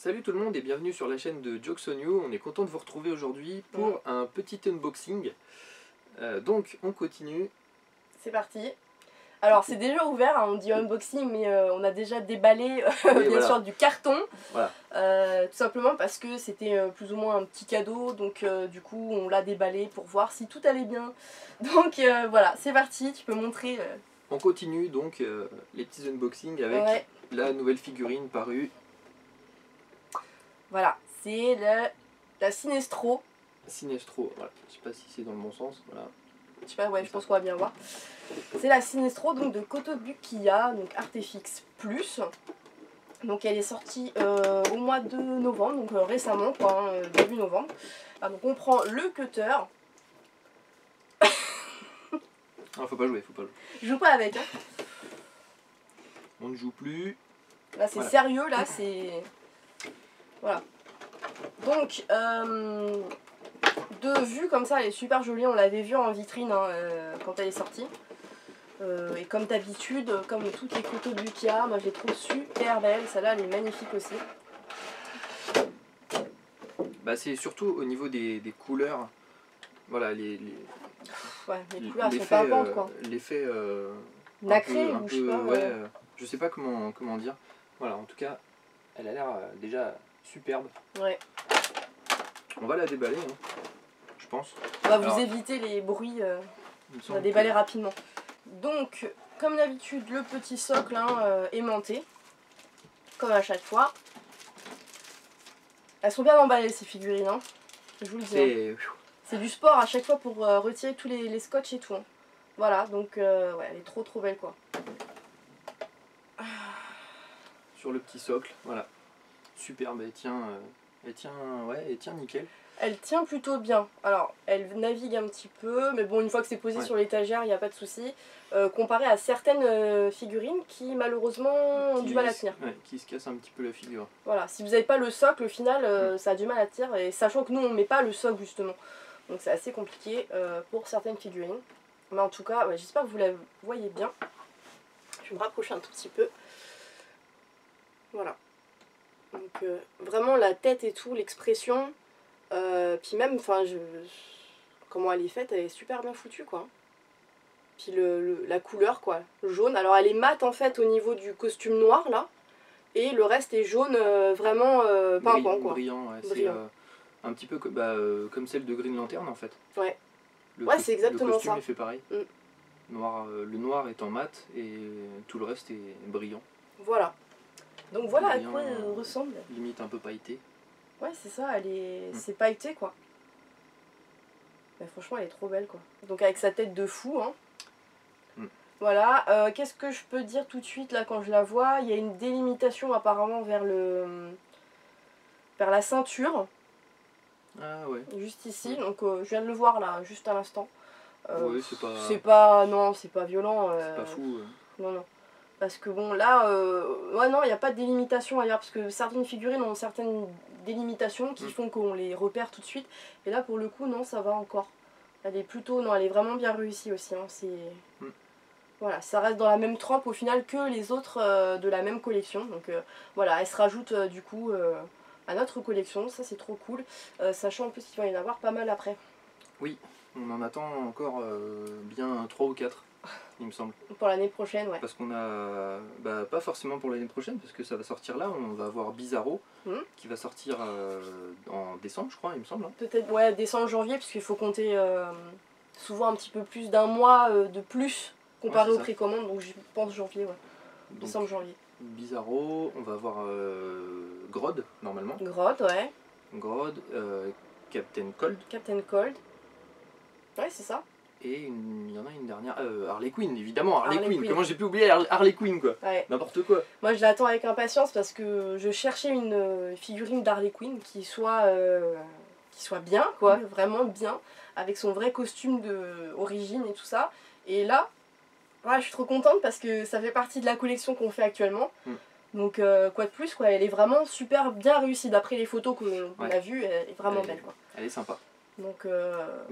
Salut tout le monde et bienvenue sur la chaîne de Jokes on You. On est content de vous retrouver aujourd'hui pour un petit unboxing. Donc on continue. C'est parti. Alors c'est déjà ouvert, hein, on dit unboxing mais on a déjà déballé bien sûr du carton. Voilà. Tout simplement parce que c'était plus ou moins un petit cadeau, donc du coup on l'a déballé pour voir si tout allait bien. Donc voilà, c'est parti, tu peux montrer. On continue donc les petits unboxings avec la nouvelle figurine parue. Voilà, c'est la Sinestro. Sinestro, voilà. Je sais pas si c'est dans le bon sens, voilà. Je sais pas, ouais, je pense qu'on va bien voir. C'est la Sinestro donc de Kotobukiya, donc Artefix Plus. Donc elle est sortie au mois de novembre, donc récemment quoi, hein, début novembre. Ah, donc on prend le cutter. Ah, faut pas jouer, faut pas jouer. Je joue pas avec. Hein. On ne joue plus. Là c'est sérieux, là c'est... Voilà. Donc, de vue comme ça, elle est super jolie. On l'avait vue en vitrine hein, quand elle est sortie. Et comme d'habitude, comme toutes les Kotobukiya, moi je les trouve super belles. Celle-là, elle est magnifique aussi. Bah, c'est surtout au niveau des couleurs. Voilà, les couleurs sont pimpantes quoi. L'effet nacré ou je sais pas. Je sais pas comment dire. Voilà, en tout cas, elle a l'air déjà superbe. Ouais. On va la déballer, hein, je pense. On va vous éviter les bruits. On va déballer rapidement. Donc, comme d'habitude, le petit socle hein, aimanté. Comme à chaque fois. Elles sont bien emballées ces figurines. Hein. Je vous le dis. Hein. C'est du sport à chaque fois pour retirer tous les scotch et tout. Hein. Voilà, donc ouais, elle est trop belle quoi. Sur le petit socle, voilà. Superbe, elle tient nickel. Elle tient plutôt bien. Alors, elle navigue un petit peu, mais bon, une fois que c'est posé sur l'étagère, il n'y a pas de souci. Comparé à certaines figurines qui, malheureusement, ont du mal à tenir. Ouais, qui se cassent un petit peu la figure. Voilà, si vous n'avez pas le socle, au final, ça a du mal à tenir. Et sachant que nous, on ne met pas le socle, justement. Donc, c'est assez compliqué pour certaines figurines. Mais en tout cas, ouais, j'espère que vous la voyez bien. Je vais me rapprocher un tout petit peu. Voilà. Donc, vraiment, la tête et tout, l'expression... puis même, enfin, comment elle est faite, elle est super bien foutue, quoi. Puis la couleur, quoi, jaune. Alors, elle est mate, en fait, au niveau du costume noir, là. Et le reste est jaune, vraiment pimpant, quoi. Brillant, ouais. C'est un petit peu comme celle de Green Lantern, en fait. Ouais. Ouais, c'est exactement ça. Le costume est fait pareil. Le noir est en mat et tout le reste est brillant. Voilà. Donc, voilà à quoi elle ressemble. Limite un peu pailleté. Ouais, c'est ça, c'est pailleté quoi. Mais franchement, elle est trop belle quoi. Donc avec sa tête de fou, hein. Voilà, qu'est-ce que je peux dire tout de suite là quand je la vois? Il y a une délimitation apparemment vers la ceinture. Ah ouais. Juste ici, donc je viens de le voir là, juste à l'instant. Ouais, non, c'est pas violent. C'est pas fou. Non. Parce que bon là, ouais non, il n'y a pas de délimitation ailleurs, parce que certaines figurines ont certaines délimitations qui font qu'on les repère tout de suite. Et là pour le coup, non, ça va encore. Elle est plutôt, non, elle est vraiment bien réussie aussi. Hein, voilà, ça reste dans la même trempe au final que les autres de la même collection. Donc voilà, elle se rajoute du coup à notre collection, ça c'est trop cool. Sachant en plus qu'il va y en avoir pas mal après. Oui, on en attend encore bien 3 ou 4. Il me semble. Pour l'année prochaine, ouais. Parce qu'on a... pas forcément pour l'année prochaine, parce que ça va sortir là, on va avoir Bizarro, qui va sortir en décembre, je crois, il me semble. Hein. Peut-être, ouais, décembre, janvier, parce qu'il faut compter souvent un petit peu plus d'un mois de plus comparé aux précommandes, donc je pense janvier, ouais. Décembre, janvier. Bizarro, on va avoir Grodd, normalement. Grodd, ouais. Grodd, Captain Cold. Captain Cold. Ouais, c'est ça. Et il y en a une dernière, Harley Quinn, évidemment, Harley Quinn. Comment j'ai pu oublier Harley Quinn, quoi. Ouais. N'importe quoi. Moi, je l'attends avec impatience parce que je cherchais une figurine d'Harley Quinn qui soit bien, quoi, vraiment bien, avec son vrai costume d'origine et tout ça. Et là, ouais, je suis trop contente parce que ça fait partie de la collection qu'on fait actuellement. Donc, quoi de plus, quoi. Elle est vraiment super bien réussie. D'après les photos qu'on a vues, elle est vraiment belle, quoi. Elle est sympa. Donc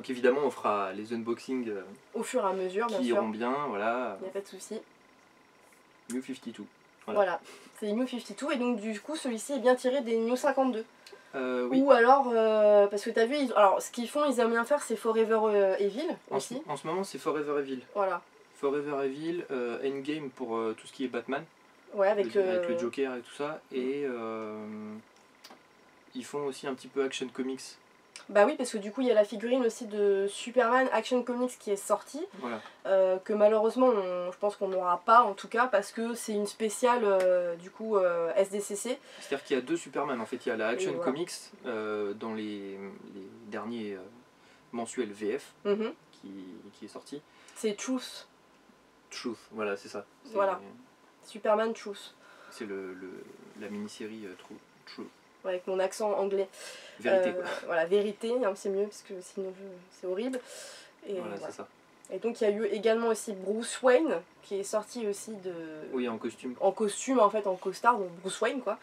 évidemment on fera les unboxings au fur et à mesure, bien sûr. Qui iront bien, voilà. Il n'y a pas de souci. New 52. Voilà, c'est les New 52 et donc du coup celui-ci est bien tiré des New 52. Oui. Ou alors, parce que t'as vu, alors ce qu'ils font, ils aiment bien faire, c'est Forever Evil aussi. En ce moment, c'est Forever Evil. Voilà. Forever Evil, Endgame pour tout ce qui est Batman. Ouais, avec le Joker et tout ça. Et ils font aussi un petit peu Action Comics. Bah oui, parce que du coup, il y a la figurine aussi de Superman Action Comics qui est sortie. Voilà. Que malheureusement, je pense qu'on n'aura pas en tout cas, parce que c'est une spéciale du coup SDCC. C'est-à-dire qu'il y a 2 Superman en fait. Il y a la Action voilà. Comics dans les derniers mensuels VF qui est sorti. C'est Truth. Truth, voilà, c'est ça. Voilà. Superman Truth. C'est la mini-série Truth. Ouais, avec mon accent anglais. Vérité. Voilà, vérité, hein, c'est mieux parce que sinon c'est horrible. Et voilà, c'est ça. Et donc il y a eu également aussi Bruce Wayne qui est sorti aussi de... Oui, en costume. En costume en fait, en costard, donc Bruce Wayne quoi.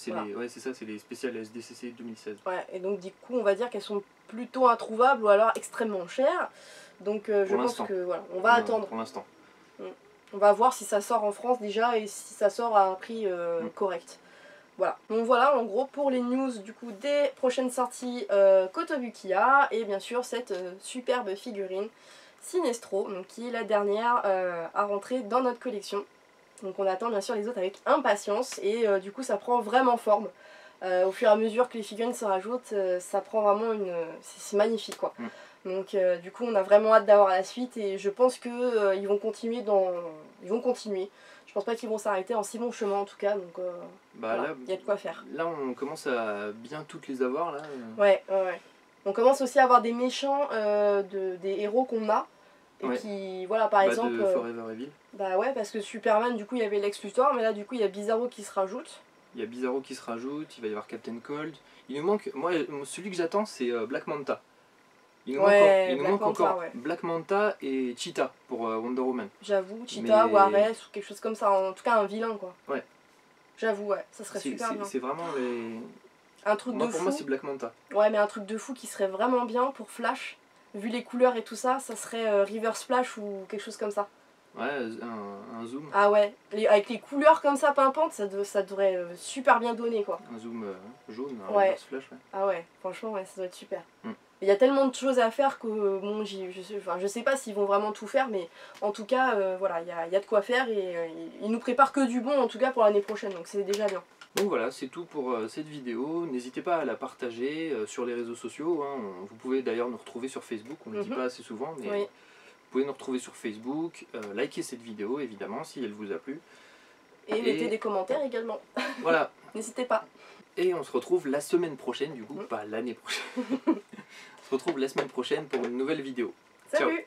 Ouais, c'est ça, c'est les spéciales SDCC 2016. Ouais, et donc du coup on va dire qu'elles sont plutôt introuvables ou alors extrêmement chères. Donc je pense que voilà, on va attendre. Pour l'instant. On va voir si ça sort en France déjà et si ça sort à un prix correct. Voilà, donc voilà en gros pour les news du coup des prochaines sorties Kotobukiya et bien sûr cette superbe figurine Sinestro, donc qui est la dernière à rentrer dans notre collection. Donc on attend bien sûr les autres avec impatience et du coup ça prend vraiment forme. Au fur et à mesure que les figurines se rajoutent, ça prend vraiment une... c'est magnifique quoi. Donc du coup on a vraiment hâte d'avoir la suite et je pense que ils vont continuer ils vont continuer. Je pense pas qu'ils vont s'arrêter en si bon chemin en tout cas, donc voilà, il y a de quoi faire. Là on commence à bien toutes les avoir là. Ouais. On commence aussi à avoir des méchants des héros qu'on a. Et qui, voilà, par exemple... de Forever Evil. Bah ouais, parce que Superman, du coup, il y avait Lex Luthor, mais là, du coup, il y a Bizarro qui se rajoute. Il y a Bizarro qui se rajoute, il va y avoir Captain Cold. Il nous manque, moi, celui que j'attends, c'est Black Manta. Il nous manque encore Black Manta et Cheetah pour Wonder Woman. J'avoue, Cheetah ou Ares ou quelque chose comme ça, en tout cas un vilain, quoi. Ouais. J'avoue, ouais, ça serait super bien. C'est vraiment les... Un truc de fou. Pour moi, c'est Black Manta. Ouais, mais un truc de fou qui serait vraiment bien pour Flash. Vu les couleurs et tout ça, ça serait River Splash ou quelque chose comme ça. Ouais, un zoom. Ah ouais, avec les couleurs comme ça pimpantes, ça devrait super bien donner quoi. Un zoom jaune, un River Splash, ouais. Ah ouais, franchement, ouais, ça doit être super. Il y a tellement de choses à faire que bon, je sais pas s'ils vont vraiment tout faire, mais en tout cas, voilà, il y a de quoi faire et ils nous préparent que du bon en tout cas pour l'année prochaine, donc c'est déjà bien. Donc voilà, c'est tout pour cette vidéo. N'hésitez pas à la partager sur les réseaux sociaux. Hein. Vous pouvez d'ailleurs nous retrouver sur Facebook, on ne le dit pas assez souvent, mais vous pouvez nous retrouver sur Facebook. Likez cette vidéo évidemment si elle vous a plu. Et mettez des commentaires également. Voilà. N'hésitez pas. Et on se retrouve la semaine prochaine, du coup, pas l'année prochaine. On se retrouve la semaine prochaine pour une nouvelle vidéo. Salut. Ciao.